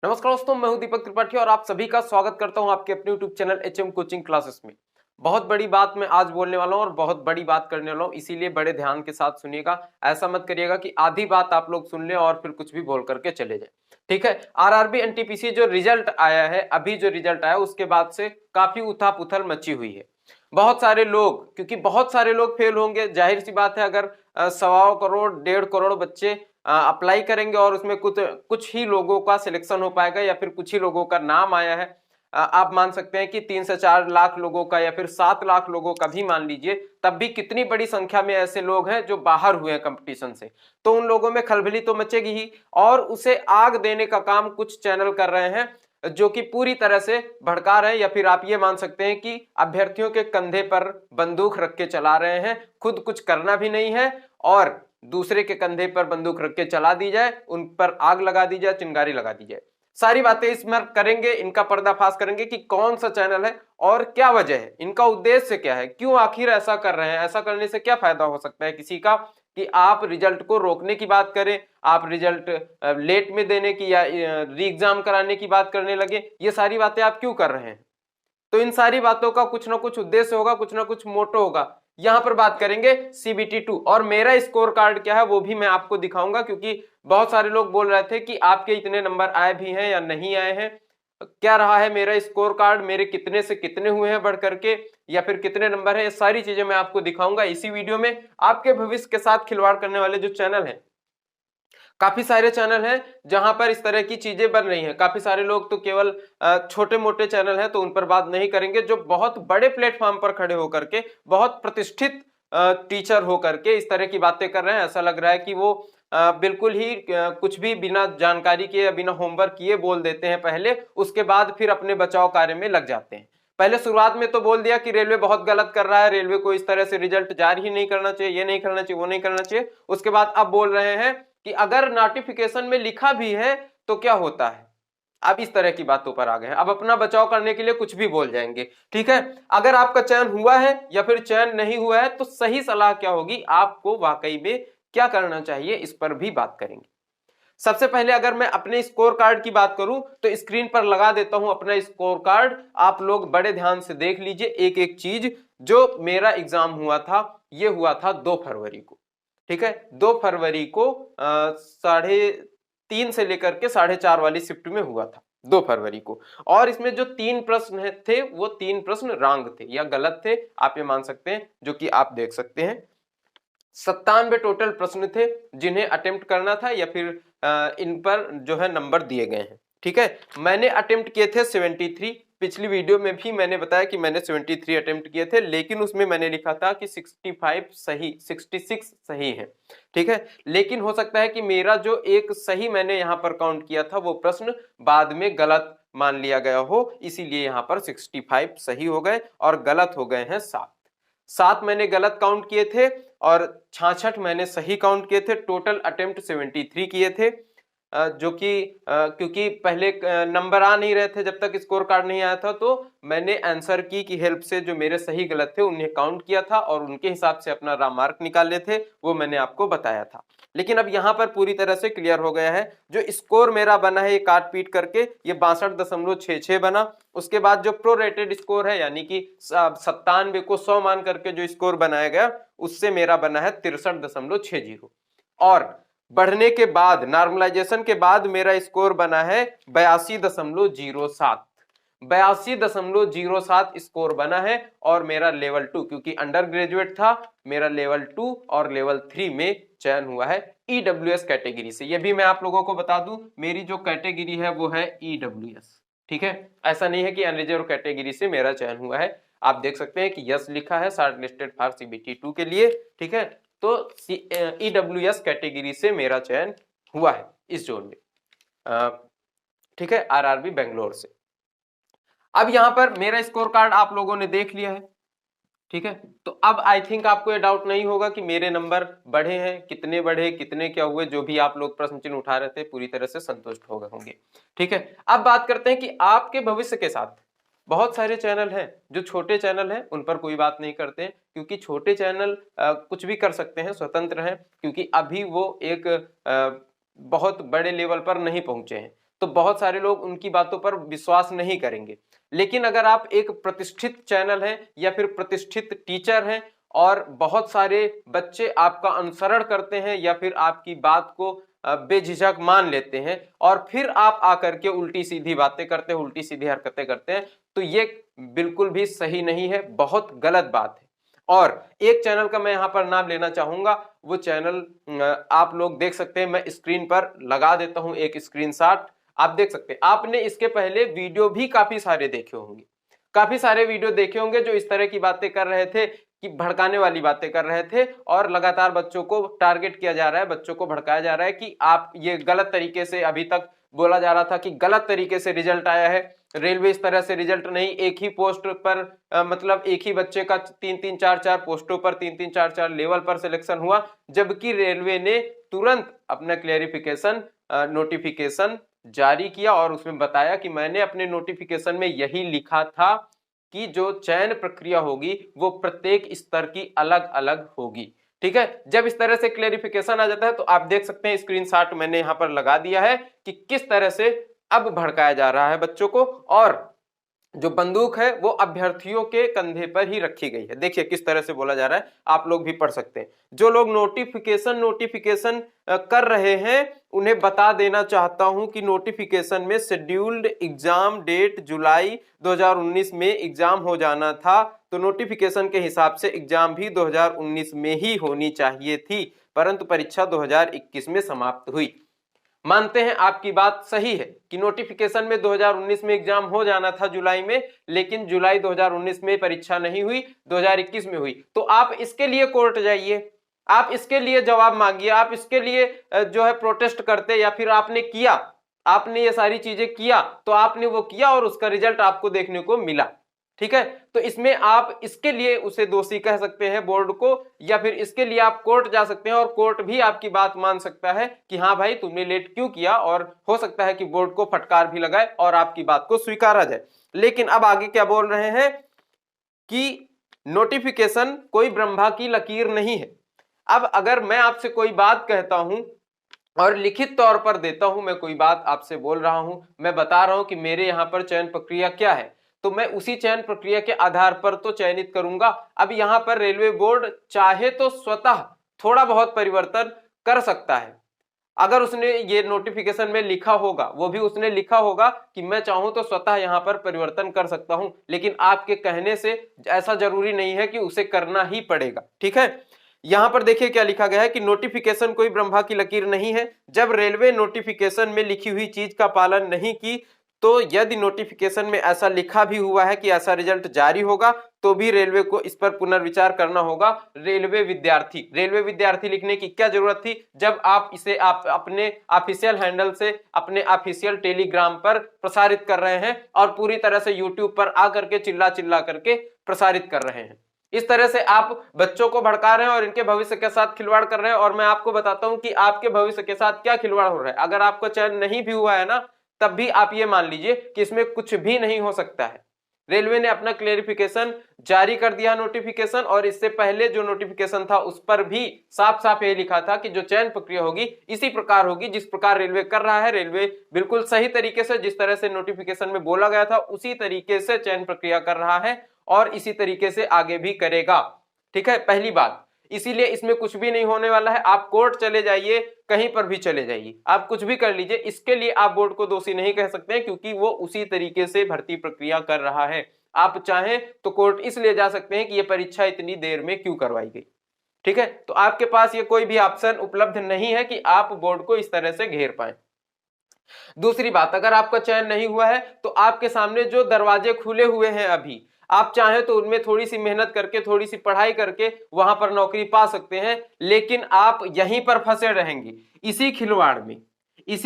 नमस्कार दोस्तों, मैं हूं दीपक त्रिपाठी और आप सभी का स्वागत करता हूं आपके अपने YouTube channel HM coaching classes में। बहुत बड़ी बात मैं आज बोलने वाला हूं और बहुत बड़ी बात करने वाला हूं, इसीलिए बड़े ध्यान के साथ सुनिएगा। ऐसा मत करिएगा कि आधी बात आप लोग सुन लें और फिर कुछ भी बोल करके चले जाए। ठीक है, आरआरबी एनटीपीसी जो रिजल्ट आया है, अभी जो रिजल्ट आया उसके बाद से काफी उथल-पुथल मची हुई है। बहुत सारे लोग, क्योंकि बहुत सारे लोग फेल होंगे, जाहिर सी बात है। अगर 1.25 करोड़ 1.5 करोड़ बच्चे अप्लाई करेंगे और उसमें कुछ कुछ ही लोगों का सिलेक्शन हो पाएगा या फिर कुछ ही लोगों का नाम आया है। आप मान सकते हैं कि 3 से 4 लाख लोगों का या फिर 7 लाख लोगों का भी मान लीजिए, तब भी कितनी बड़ी संख्या में ऐसे लोग हैं जो बाहर हुए हैं कंपटीशन से, तो उन लोगों में खलबली तो मचेगी ही। और उसे आग देने का काम कुछ चैनल कर रहे हैं जो कि पूरी तरह से भड़का रहे हैं, या फिर आप ये मान सकते हैं कि अभ्यर्थियों के कंधे पर बंदूक रख के चला रहे हैं। खुद कुछ करना भी नहीं है और दूसरे के कंधे पर बंदूक रख के चला दी जाए, उन पर आग लगा दी जाए, चिंगारी लगा दी जाए। सारी बातें इसमें करेंगे, इनका पर्दाफाश करेंगे कि कौन सा चैनल है और क्या वजह है, इनका उद्देश्य क्या है, क्यों आखिर ऐसा कर रहे हैं, ऐसा करने से क्या फायदा हो सकता है किसी का कि आप रिजल्ट को रोकने की बात करें, आप रिजल्ट लेट में देने की या री एग्जाम कराने की बात करने लगे। ये सारी बातें आप क्यों कर रहे हैं? तो इन सारी बातों का कुछ ना कुछ उद्देश्य होगा, कुछ ना कुछ मोटो होगा। यहां पर बात करेंगे सीबीटी 2 और मेरा स्कोर कार्ड क्या है वो भी मैं आपको दिखाऊंगा, क्योंकि बहुत सारे लोग बोल रहे थे कि आपके इतने नंबर आए भी हैं या नहीं आए हैं, क्या रहा है मेरा स्कोर कार्ड, मेरे कितने से कितने हुए हैं बढ़ करके, या फिर कितने नंबर है। ये सारी चीजें मैं आपको दिखाऊंगा इसी वीडियो में। आपके भविष्य के साथ खिलवाड़ करने वाले जो चैनल हैं, काफी सारे चैनल हैं जहां पर इस तरह की चीजें बन रही हैं। काफी सारे लोग तो केवल छोटे मोटे चैनल हैं तो उन पर बात नहीं करेंगे, जो बहुत बड़े प्लेटफॉर्म पर खड़े होकर के, बहुत प्रतिष्ठित टीचर होकर के इस तरह की बातें कर रहे हैं। ऐसा लग रहा है कि वो बिल्कुल ही कुछ भी बिना जानकारी के या बिना होमवर्क किए बोल देते हैं पहले, उसके बाद फिर अपने बचाव कार्य में लग जाते हैं। पहले शुरुआत में तो बोल दिया कि रेलवे बहुत गलत कर रहा है, रेलवे को इस तरह से रिजल्ट जारी ही नहीं करना चाहिए, ये नहीं करना चाहिए, वो नहीं करना चाहिए। उसके बाद अब बोल रहे हैं कि अगर नोटिफिकेशन में लिखा भी है तो क्या होता है। अब इस तरह की बातों पर आ गए हैं, अब अपना बचाव करने के लिए कुछ भी बोल जाएंगे। ठीक है, अगर आपका चयन हुआ है या फिर चयन नहीं हुआ है तो सही सलाह क्या होगी, आपको वाकई में क्या करना चाहिए, इस पर भी बात करेंगे। सबसे पहले अगर मैं अपने स्कोर कार्ड की बात करूं तो स्क्रीन पर लगा देता हूं अपना स्कोर कार्ड। आप लोग बड़े ध्यान से देख लीजिए एक एक चीज। जो मेरा एग्जाम हुआ था, यह हुआ था 2 फरवरी को। ठीक है, 2 फरवरी को 3:30 से लेकर के 4:30 वाली शिफ्ट में हुआ था, 2 फरवरी को। और इसमें जो 3 प्रश्न थे वो 3 प्रश्न रॉन्ग थे या गलत थे, आप ये मान सकते हैं, जो कि आप देख सकते हैं। 97 टोटल प्रश्न थे जिन्हें अटेम्प्ट करना था, या फिर इन पर जो है नंबर दिए गए हैं। ठीक है, मैंने अटेम्प्ट किए थे 73। पिछली वीडियो में भी मैंने बताया कि मैंने 73 अटेम्प्ट किए थे, लेकिन उसमें मैंने लिखा था कि 65 सही, 66 सही है। ठीक है, लेकिन हो सकता है कि मेरा जो एक सही मैंने यहां पर काउंट किया था वो प्रश्न बाद में गलत मान लिया गया हो, इसीलिए यहां पर 65 सही हो गए और गलत हो गए हैं 7 मैंने गलत काउंट किए थे और 66 मैंने सही काउंट किए थे। टोटल अटेम्प्ट 73 किए थे, जो कि क्योंकि पहले नंबर आ नहीं रहे थे जब तक स्कोर कार्ड नहीं आया था, तो मैंने आंसर की हेल्प से जो मेरे सही गलत थे उन्हें काउंट किया था और उनके हिसाब से अपना मार्क निकाले थे, वो मैंने आपको बताया था। लेकिन अब यहाँ पर पूरी तरह से क्लियर हो गया है। जो स्कोर मेरा बना है ये काट पीट करके ये 62.66 बना। उसके बाद जो प्रोरेटेड स्कोर है, यानी कि 97 को 100 मान करके जो स्कोर बनाया गया, उससे मेरा बना है 63.60। और बढ़ने के बाद, नॉर्मलाइजेशन के बाद मेरा स्कोर बना है 82.07। 82.07 स्कोर बना है और मेरा लेवल 2, क्योंकि अंडर ग्रेजुएट था, मेरा लेवल 2 और लेवल 3 में चयन हुआ है ईडब्ल्यूएस कैटेगरी से। यह भी मैं आप लोगों को बता दूं, मेरी जो कैटेगरी है वो है ईडब्ल्यूएस। ठीक है, ऐसा नहीं है कि अनरिजर्व कैटेगरी से मेरा चयन हुआ है। आप देख सकते हैं कि यस लिखा है शॉर्ट लिस्टेड फॉर सीबीटी 2 के लिए। ठीक है, तो ईडब्ल्यूएस कैटेगरी से मेरा चयन हुआ है इस जोन में। ठीक है, आरआरबी बेंगलोर से। अब यहां पर मेरा स्कोर कार्ड आप लोगों ने देख लिया है। ठीक है, तो अब आई थिंक आपको ये डाउट नहीं होगा कि मेरे नंबर बढ़े हैं, कितने बढ़े, कितने क्या हुए, जो भी आप लोग प्रश्न चिन्ह उठा रहे थे पूरी तरह से संतुष्ट हो गए होंगे। ठीक है, अब बात करते हैं कि आपके भविष्य के साथ बहुत सारे चैनल हैं। जो छोटे चैनल हैं उन पर कोई बात नहीं करते हैं, क्योंकि छोटे चैनल कुछ भी कर सकते हैं, स्वतंत्र हैं, क्योंकि अभी वो एक बहुत बड़े लेवल पर नहीं पहुंचे हैं। तो बहुत सारे लोग उनकी बातों पर विश्वास नहीं करेंगे। लेकिन अगर आप एक प्रतिष्ठित चैनल हैं या फिर प्रतिष्ठित टीचर हैं और बहुत सारे बच्चे आपका अनुसरण करते हैं या फिर आपकी बात को बेझिझक मान लेते हैं और फिर आप आकर के उल्टी सीधी बातें करते हैं, उल्टी सीधी हरकतें करते हैं, तो ये बिल्कुल भी सही नहीं है, बहुत गलत बात है। और एक चैनल का मैं यहां पर नाम लेना चाहूंगा, वो चैनल आप लोग देख सकते हैं, मैं स्क्रीन पर लगा देता हूं एक स्क्रीनशॉट, आप देख सकते हैं। आपने इसके पहले वीडियो भी काफी सारे देखे होंगे, काफी सारे वीडियो देखे होंगे जो इस तरह की बातें कर रहे थे कि भड़काने वाली बातें कर रहे थे और लगातार बच्चों को टारगेट किया जा रहा है, बच्चों को भड़काया जा रहा है कि आप ये गलत तरीके से, अभी तक बोला जा रहा था कि गलत तरीके से रिजल्ट आया है, रेलवे इस तरह से रिजल्ट नहीं, एक ही पोस्ट पर मतलब एक ही बच्चे का 3-3 4-4 पोस्टों पर 3-3 4-4 लेवल पर सिलेक्शन हुआ, जबकि रेलवे ने तुरंत अपना क्लेरिफिकेशन नोटिफिकेशन जारी किया और उसमें बताया कि मैंने अपने नोटिफिकेशन में यही लिखा था कि जो चयन प्रक्रिया होगी वो प्रत्येक स्तर की अलग अलग होगी। ठीक है, जब इस तरह से क्लेरिफिकेशन आ जाता है तो आप देख सकते हैं, स्क्रीनशॉट मैंने यहां पर लगा दिया है कि किस तरह से अब भड़काया जा रहा है बच्चों को, और जो बंदूक है वो अभ्यर्थियों के कंधे पर ही रखी गई है। देखिए किस तरह से बोला जा रहा है, आप लोग भी पढ़ सकते हैं। जो लोग नोटिफिकेशन कर रहे हैं उन्हें बता देना चाहता हूं कि नोटिफिकेशन में शेड्यूल्ड एग्जाम डेट जुलाई 2019 में एग्जाम हो जाना था, तो नोटिफिकेशन के हिसाब से एग्जाम भी 2019 में ही होनी चाहिए थी, परंतु परीक्षा 2021 में समाप्त हुई। मानते हैं आपकी बात सही है कि नोटिफिकेशन में 2019 में एग्जाम हो जाना था जुलाई में, लेकिन जुलाई 2019 में परीक्षा नहीं हुई, 2021 में हुई। तो आप इसके लिए कोर्ट जाइए, आप इसके लिए जवाब मांगिए, आप इसके लिए जो है प्रोटेस्ट करते, या फिर आपने किया, आपने ये सारी चीजें किया तो आपने वो किया और उसका रिजल्ट आपको देखने को मिला। ठीक है, तो इसमें आप इसके लिए उसे दोषी कह सकते हैं बोर्ड को, या फिर इसके लिए आप कोर्ट जा सकते हैं और कोर्ट भी आपकी बात मान सकता है कि हाँ भाई तुमने लेट क्यों किया, और हो सकता है कि बोर्ड को फटकार भी लगाए और आपकी बात को स्वीकारा जाए। लेकिन अब आगे क्या बोल रहे हैं कि नोटिफिकेशन कोई ब्रह्मा की लकीर नहीं है। अब अगर मैं आपसे कोई बात कहता हूं और लिखित तौर पर देता हूं, मैं कोई बात आपसे बोल रहा हूं, मैं बता रहा हूं कि मेरे यहां पर चयन प्रक्रिया क्या है, तो मैं उसी चयन प्रक्रिया के आधार पर तो चयनित करूंगा। अब यहां पर रेलवे बोर्ड चाहे तो स्वतः थोड़ा बहुत परिवर्तन कर सकता है, अगर उसने ये नोटिफिकेशन में लिखा होगा, वो भी उसने लिखा होगा कि मैं चाहूं तो स्वतः यहां पर परिवर्तन कर सकता हूं, लेकिन आपके कहने से ऐसा जरूरी नहीं है कि उसे करना ही पड़ेगा। ठीक है, यहां पर देखिए क्या लिखा गया है कि नोटिफिकेशन कोई ब्रह्मा की लकीर नहीं है। जब रेलवे नोटिफिकेशन में लिखी हुई चीज का पालन नहीं की, तो यदि नोटिफिकेशन में ऐसा लिखा भी हुआ है कि ऐसा रिजल्ट जारी होगा, तो भी रेलवे को इस पर पुनर्विचार करना होगा। रेलवे विद्यार्थी लिखने की क्या जरूरत थी, जब आप इसे आप अपने ऑफिशियल हैंडल से, अपने ऑफिशियल टेलीग्राम पर प्रसारित कर रहे हैं और पूरी तरह से यूट्यूब पर आकर के चिल्ला चिल्ला करके प्रसारित कर रहे हैं। इस तरह से आप बच्चों को भड़का रहे हैं और इनके भविष्य के साथ खिलवाड़ कर रहे हैं। और मैं आपको बताता हूं कि आपके भविष्य के साथ क्या खिलवाड़ हो रहा है। अगर आपका चयन नहीं भी हुआ है ना, तब भी आप ये मान लीजिए कि इसमें कुछ भी नहीं हो सकता है। रेलवे ने अपना क्लेरिफिकेशन जारी कर दिया नोटिफिकेशन, और इससे पहले जो नोटिफिकेशन था उस पर भी साफ साफ ये लिखा था कि जो चयन प्रक्रिया होगी इसी प्रकार होगी जिस प्रकार रेलवे कर रहा है। रेलवे बिल्कुल सही तरीके से, जिस तरह से नोटिफिकेशन में बोला गया था उसी तरीके से चयन प्रक्रिया कर रहा है और इसी तरीके से आगे भी करेगा। ठीक है, पहली बात, इसीलिए इसमें कुछ भी नहीं होने वाला है। आप कोर्ट चले जाइए, कहीं पर भी चले जाइए, आप कुछ भी कर लीजिए, इसके लिए आप बोर्ड को दोषी नहीं कह सकते हैं, क्योंकि वो उसी तरीके से भर्ती प्रक्रिया कर रहा है। आप चाहें तो कोर्ट इसलिए जा सकते हैं कि यह परीक्षा इतनी देर में क्यों करवाई गई। ठीक है, तो आपके पास ये कोई भी ऑप्शन उपलब्ध नहीं है कि आप बोर्ड को इस तरह से घेर पाए। दूसरी बात, अगर आपका चयन नहीं हुआ है तो आपके सामने जो दरवाजे खुले हुए हैं अभी, आप चाहें तो उनमें थोड़ी सी मेहनत करके, थोड़ी सी पढ़ाई करके वहां पर नौकरी पा सकते हैं, लेकिन आप यहीं पर फंसे रहेंगे, इसी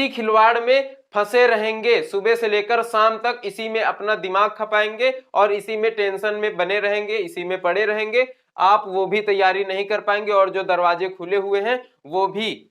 खिलवाड़ में फंसे रहेंगे। सुबह से लेकर शाम तक इसी में अपना दिमाग खपाएंगे और इसी में टेंशन में बने रहेंगे, इसी में पड़े रहेंगे। आप वो भी तैयारी नहीं कर पाएंगे और जो दरवाजे खुले हुए हैं वो भी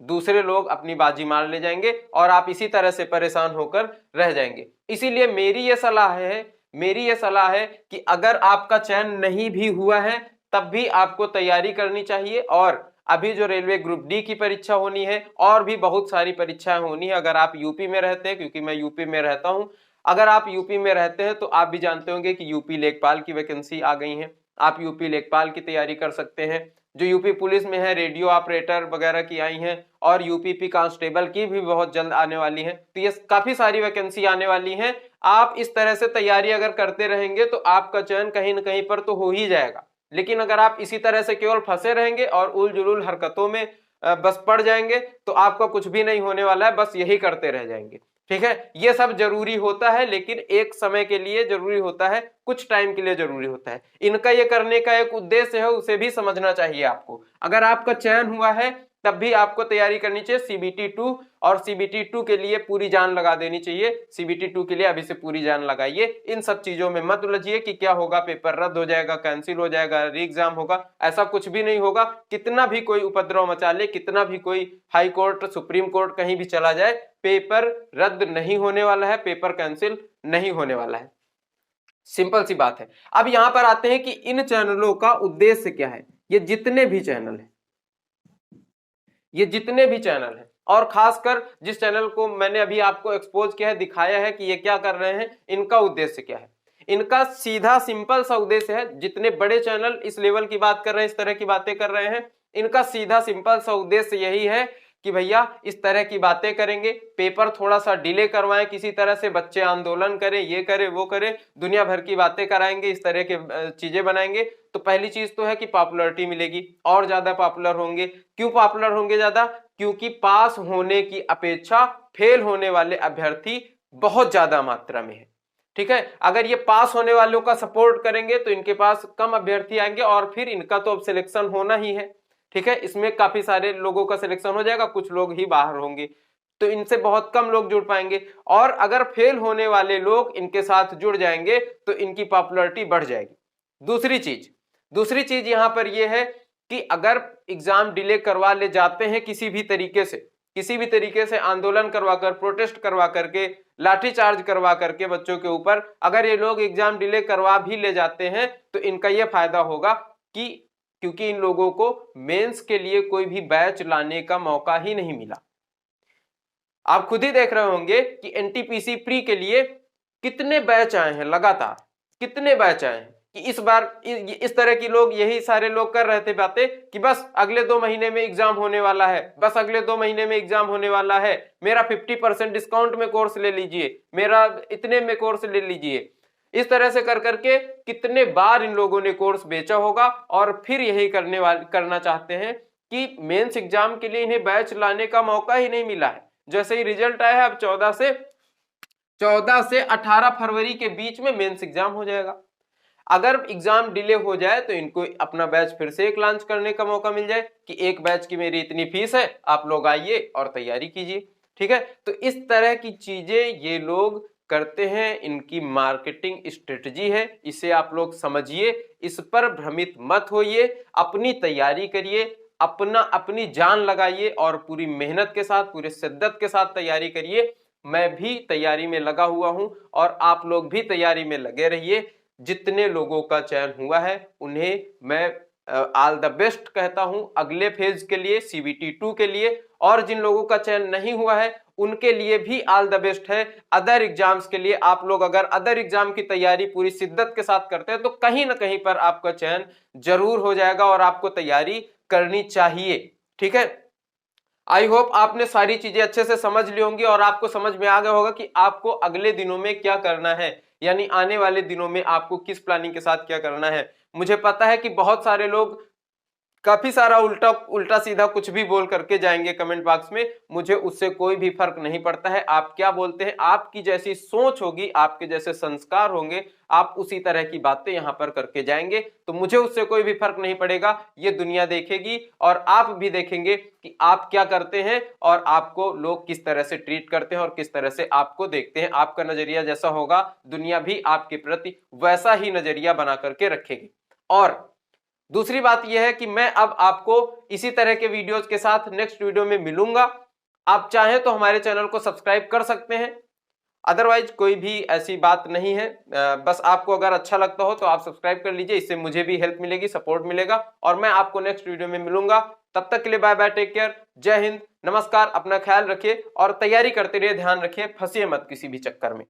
दूसरे लोग अपनी बाजी मार ले जाएंगे और आप इसी तरह से परेशान होकर रह जाएंगे। इसीलिए मेरी ये सलाह है कि अगर आपका चयन नहीं भी हुआ है तब भी आपको तैयारी करनी चाहिए, और अभी जो रेलवे ग्रुप डी की परीक्षा होनी है और भी बहुत सारी परीक्षाएं होनी है। अगर आप यूपी में रहते हैं, क्योंकि मैं यूपी में रहता हूं, अगर आप यूपी में रहते हैं तो आप भी जानते होंगे कि यूपी लेखपाल की वैकेंसी आ गई है। आप यूपी लेखपाल की तैयारी कर सकते हैं। जो यूपी पुलिस में है, रेडियो ऑपरेटर वगैरह की आई हैं, और यूपीपी कांस्टेबल की भी बहुत जल्द आने वाली है। तो ये काफी सारी वैकेंसी आने वाली हैं। आप इस तरह से तैयारी अगर करते रहेंगे तो आपका चयन कहीं ना कहीं पर तो हो ही जाएगा। लेकिन अगर आप इसी तरह से केवल फंसे रहेंगे और उल जुलूल हरकतों में बस पड़ जाएंगे तो आपका कुछ भी नहीं होने वाला है, बस यही करते रह जाएंगे। ठीक है, ये सब जरूरी होता है, लेकिन एक समय के लिए जरूरी होता है, कुछ टाइम के लिए जरूरी होता है। इनका ये करने का एक उद्देश्य है, उसे भी समझना चाहिए आपको। अगर आपका चयन हुआ है तब भी आपको तैयारी करनी चाहिए सीबीटी 2, और सीबीटी 2 के लिए पूरी जान लगा देनी चाहिए। सीबीटी 2 के लिए अभी से पूरी जान लगाइए। इन सब चीजों में मत उलझिए कि क्या होगा, पेपर रद्द हो जाएगा, कैंसिल हो जाएगा, री एग्जाम होगा। ऐसा कुछ भी नहीं होगा। कितना भी कोई उपद्रव मचा ले, कितना भी कोई हाई कोर्ट, सुप्रीम कोर्ट कहीं भी चला जाए, पेपर रद्द नहीं होने वाला है, पेपर कैंसिल नहीं होने वाला है। सिंपल सी बात है। अब यहां पर आते हैं कि इन चैनलों का उद्देश्य क्या है। ये जितने भी चैनल हैं, ये जितने भी चैनल हैं, और खासकर जिस चैनल को मैंने अभी आपको एक्सपोज किया है, दिखाया है कि ये क्या कर रहे हैं, इनका उद्देश्य क्या है। इनका सीधा सिंपल सा उद्देश्य है, जितने बड़े चैनल इस लेवल की बात कर रहे हैं, इस तरह की बातें कर रहे हैं, इनका सीधा सिंपल सा उद्देश्य यही है कि भैया इस तरह की बातें करेंगे, पेपर थोड़ा सा डिले करवाएं, किसी तरह से बच्चे आंदोलन करें, ये करें वो करें, दुनिया भर की बातें कराएंगे, इस तरह के चीजें बनाएंगे। तो पहली चीज तो है कि पॉपुलैरिटी मिलेगी, और ज्यादा पॉपुलर होंगे। क्यों पॉपुलर होंगे ज्यादा? क्योंकि पास होने की अपेक्षा फेल होने वाले अभ्यर्थी बहुत ज्यादा मात्रा में है। ठीक है, अगर ये पास होने वालों का सपोर्ट करेंगे तो इनके पास कम अभ्यर्थी आएंगे, और फिर इनका तो अब सिलेक्शन होना ही है। ठीक है, इसमें काफी सारे लोगों का सिलेक्शन हो जाएगा, कुछ लोग ही बाहर होंगे, तो इनसे बहुत कम लोग जुड़ पाएंगे। और अगर फेल होने वाले लोग इनके साथ जुड़ जाएंगे तो इनकी पॉपुलैरिटी बढ़ जाएगी। दूसरी चीज यहां पर यह है कि अगर एग्जाम डिले करवा ले जाते हैं किसी भी तरीके से आंदोलन करवाकर, प्रोटेस्ट करवा करके, लाठीचार्ज करवा करके बच्चों के ऊपर, अगर ये लोग एग्जाम डिले करवा भी ले जाते हैं तो इनका यह फायदा होगा कि क्योंकि इन लोगों को मेंस के लिए कोई भी बैच लाने का मौका ही नहीं मिला। आप खुद ही देख रहे होंगे कि एनटीपीसी प्री के लिए कितने बैच आए हैं, लगातार कितने बैच आए हैं, कि इस बार इस तरह की लोग, यही सारे लोग कर रहे थे बातें कि बस अगले 2 महीने में एग्जाम होने वाला है, बस अगले 2 महीने में एग्जाम होने वाला है, मेरा 50% डिस्काउंट में कोर्स ले लीजिए, मेरा इतने में कोर्स ले लीजिए। इस तरह से कर करके कितने बार इन लोगों ने कोर्स बेचा होगा, और फिर यही करना चाहते हैं कि मेंस एग्जाम के लिए इन्हें बैच लाने का मौका ही नहीं मिला है। जैसे ही रिजल्ट आया है, अब 14 से 18 फरवरी के बीच में मेंस एग्जाम हो जाएगा। अगर एग्जाम डिले हो जाए तो इनको अपना बैच फिर से एक लॉन्च करने का मौका मिल जाए कि एक बैच की मेरी इतनी फीस है, आप लोग आइए और तैयारी कीजिए। ठीक है, तो इस तरह की चीजें ये लोग करते हैं, इनकी मार्केटिंग स्ट्रेटजी है, इसे आप लोग समझिए, इस पर भ्रमित मत होइए, अपनी तैयारी करिए, अपनी जान लगाइए और पूरी मेहनत के साथ, पूरे शिद्दत के साथ तैयारी करिए। मैं भी तैयारी में लगा हुआ हूं और आप लोग भी तैयारी में लगे रहिए। जितने लोगों का चयन हुआ है उन्हें मैं ऑल द बेस्ट कहता हूं अगले फेज के लिए, सीबीटी 2 के लिए, और जिन लोगों का चयन नहीं हुआ है उनके लिए भी ऑल द बेस्ट है अदर एग्जाम्स के लिए। आप लोग अगर अदर एग्जाम की तैयारी पूरी शिद्दत के साथ करते हैं तो कहीं ना कहीं पर आपका चयन जरूर हो जाएगा, और आपको तैयारी करनी चाहिए। ठीक है, आई होप आपने सारी चीजें अच्छे से समझ ली होंगी और आपको समझ में आ गया होगा कि आपको अगले दिनों में क्या करना है, यानी आने वाले दिनों में आपको किस प्लानिंग के साथ क्या करना है। मुझे पता है कि बहुत सारे लोग काफी सारा उल्टा सीधा कुछ भी बोल करके जाएंगे कमेंट बॉक्स में, मुझे उससे कोई भी फर्क नहीं पड़ता है। आप क्या बोलते हैं, आपकी जैसी सोच होगी, आपके जैसे संस्कार होंगे, आप उसी तरह की बातें यहां पर करके जाएंगे, तो मुझे उससे कोई भी फर्क नहीं पड़ेगा। ये दुनिया देखेगी और आप भी देखेंगे कि आप क्या करते हैं और आपको लोग किस तरह से ट्रीट करते हैं और किस तरह से आपको देखते हैं। आपका नजरिया जैसा होगा, दुनिया भी आपके प्रति वैसा ही नजरिया बना करके रखेगी। और दूसरी बात यह है कि मैं अब आपको इसी तरह के वीडियोस के साथ नेक्स्ट वीडियो में मिलूंगा। आप चाहें तो हमारे चैनल को सब्सक्राइब कर सकते हैं, अदरवाइज कोई भी ऐसी बात नहीं है। बस आपको अगर अच्छा लगता हो तो आप सब्सक्राइब कर लीजिए, इससे मुझे भी हेल्प मिलेगी, सपोर्ट मिलेगा। और मैं आपको नेक्स्ट वीडियो में मिलूंगा, तब तक के लिए बाय बाय, टेक केयर, जय हिंद, नमस्कार, अपना ख्याल रखिए और तैयारी करते रहिए, ध्यान रखिए, फंसिए मत किसी भी चक्कर में।